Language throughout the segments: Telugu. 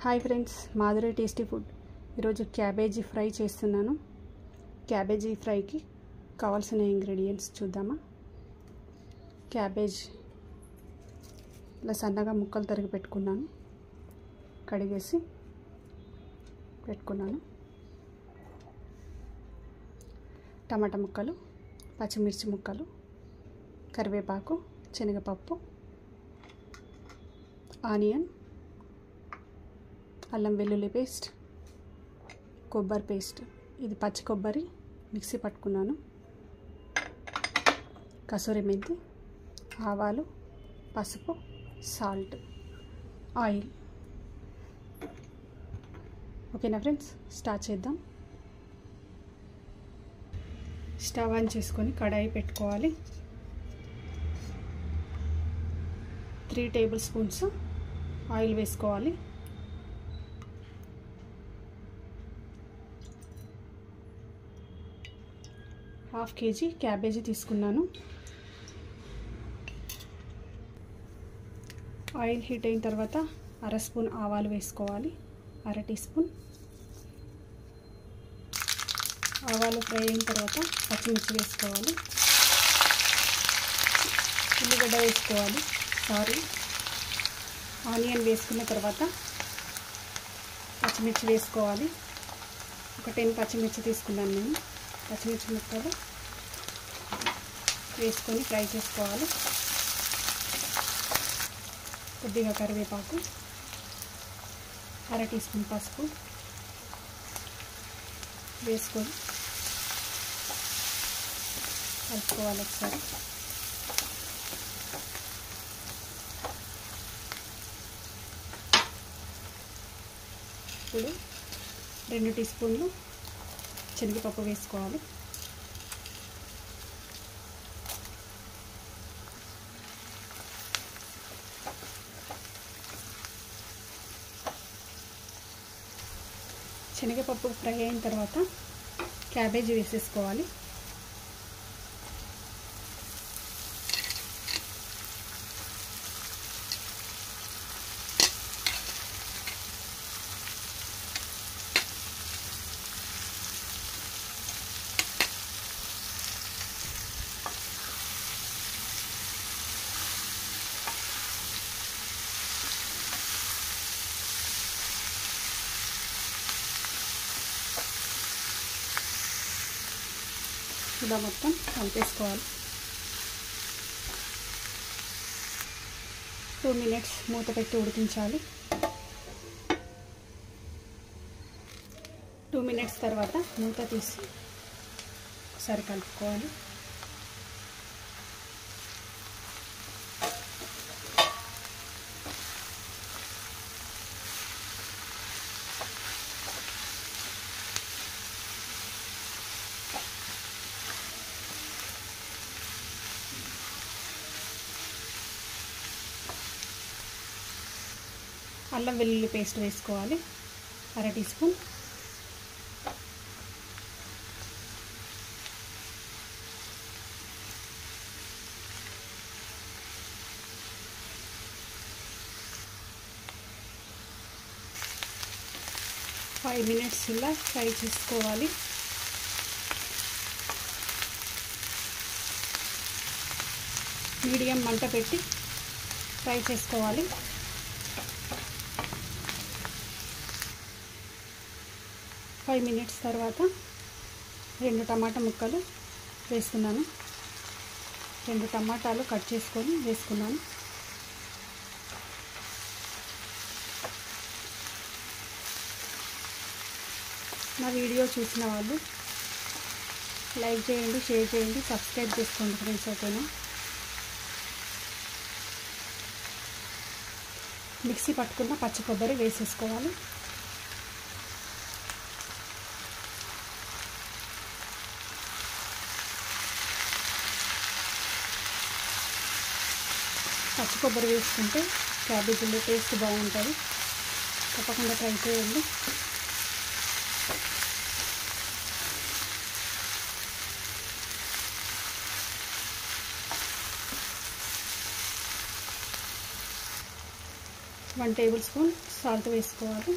Hi friends, Madhuri tasty food. ఈరోజు క్యాబేజీ ఫ్రై చేస్తున్నాను. క్యాబేజీ ఫ్రైకి కావాల్సిన ఇంగ్రీడియంట్స్ చూద్దామా. క్యాబేజ్ ఇలా సన్నగా ముక్కలు తరిగి పెట్టుకున్నాను, కడిగేసి పెట్టుకున్నాను. టమాటా ముక్కలు, పచ్చిమిర్చి ముక్కలు, కరివేపాకు, శనగపప్పు, ఆనియన్, అల్లం వెల్లుల్లి పేస్ట్, కొబ్బరి పేస్ట్. ఇది పచ్చి కొబ్బరి మిక్సీ పట్టుకున్నాను. కసూరి మెంతి, ఆవాలు, పసుపు, సాల్ట్, ఆయిల్. ఓకేనా ఫ్రెండ్స్, స్టార్ట్ చేద్దాం. స్టవ్ ఆన్ చేసుకొని కడాయి పెట్టుకోవాలి. 3 టేబుల్ స్పూన్స్ ఆయిల్ వేసుకోవాలి. హాఫ్ కేజీ క్యాబేజీ తీసుకున్నాను. ఆయిల్ హీట్ అయిన తర్వాత 1/2 స్పూన్ ఆవాలు వేసుకోవాలి. 1/2 టీ స్పూన్ ఆవాలు ఫ్రై అయిన తర్వాత పచ్చిమిర్చి వేసుకోవాలి. ఉల్లిగడ్డ వేసుకోవాలి. ఆనియన్ వేసుకున్న తర్వాత పచ్చిమిర్చి వేసుకోవాలి. ఒక 10 పచ్చిమిర్చి తీసుకున్నాను నేను. పచ్చిమిర్చి ముక్కలు వేసుకొని ఫ్రై చేసుకోవాలి. కొద్దిగా కరివేపాకు, 1/2 టీ స్పూన్ పసుపు వేసుకొని కలుపుకోవాలి ఒకసారి. ఇప్పుడు 2 టీ స్పూన్లు శనగపప్పు వేసుకోవాలి. శనగపప్పు ఫ్రై అయిన తర్వాత క్యాబేజీ వేసేసుకోవాలి. ఇలా మొత్తం కలిపేసుకోవాలి. 2 మినిట్స్ మూత పెట్టి ఉడికించాలి. 2 మినిట్స్ తర్వాత మూత తీసి ఒకసారి కలుపుకోవాలి. అల్లం వెల్లుల్లి పేస్ట్ వేసుకోవాలి. 1/2 టీ స్పూన్. ఫైవ్ మినిట్స్ ఇలా ఫ్రై చేసుకోవాలి. మీడియం మంట పెట్టి ఫ్రై చేసుకోవాలి. 5 మినిట్స్ తర్వాత 2 టమాటా ముక్కలు వేసుకున్నాను. 2 టమాటాలు కట్ చేసుకొని వేసుకున్నాను. నా వీడియో చూసిన వాళ్ళు లైక్ చేయండి, షేర్ చేయండి, సబ్స్క్రైబ్ చేసుకోండి ఫ్రెండ్స్. ఓకేనా. మిక్సీ పట్టుకున్న పచ్చి కొబ్బరి వేసేసుకోవాలి. పచ్చి కొబ్బరి వేసుకుంటే క్యాబేజీలో టేస్ట్ బాగుంటుంది. తప్పకుండా ట్రై చేయండి. 1 టేబుల్ స్పూన్ సాల్ట్ వేసుకోవాలి.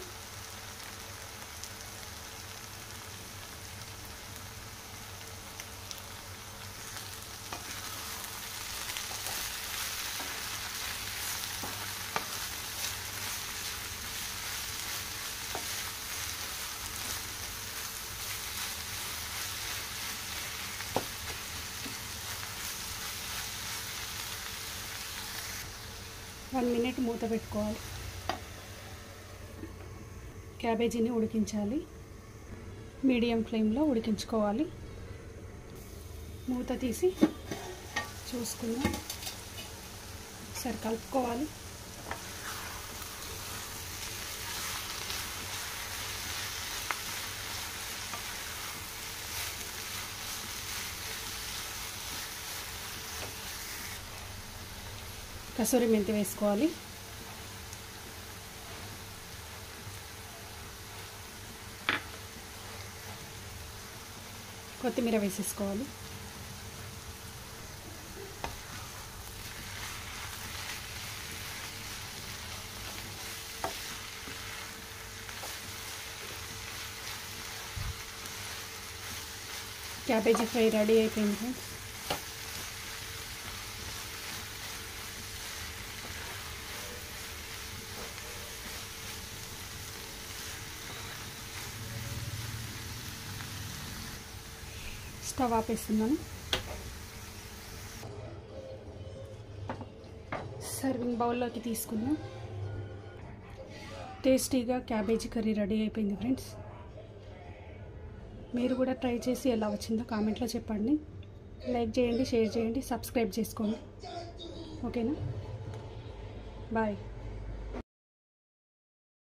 వన్ మినిట్ మూత పెట్టుకోవాలి. క్యాబేజీని ఉడికించాలి. మీడియం ఫ్లేమ్లో ఉడికించుకోవాలి. మూత తీసి చూసుకుందాం. ఒకసారి కలుపుకోవాలి. కసూరి మెంతి వేసుకోవాలి. కొత్తిమీర వేసేసుకోవాలి. క్యాబేజీ ఫ్రై రెడీ అయిపోయింది ఫ్రెండ్స్. స్టవ్ ఆపేస్తున్నాను. సర్వింగ్ బౌల్లోకి తీసుకుందాం. టేస్టీగా క్యాబేజీ కర్రీ రెడీ అయిపోయింది ఫ్రెండ్స్. మీరు కూడా ట్రై చేసి ఎలా వచ్చిందో కామెంట్లో చెప్పండి. లైక్ చేయండి, షేర్ చేయండి, సబ్స్క్రైబ్ చేసుకోండి. ఓకేనా? బాయ్.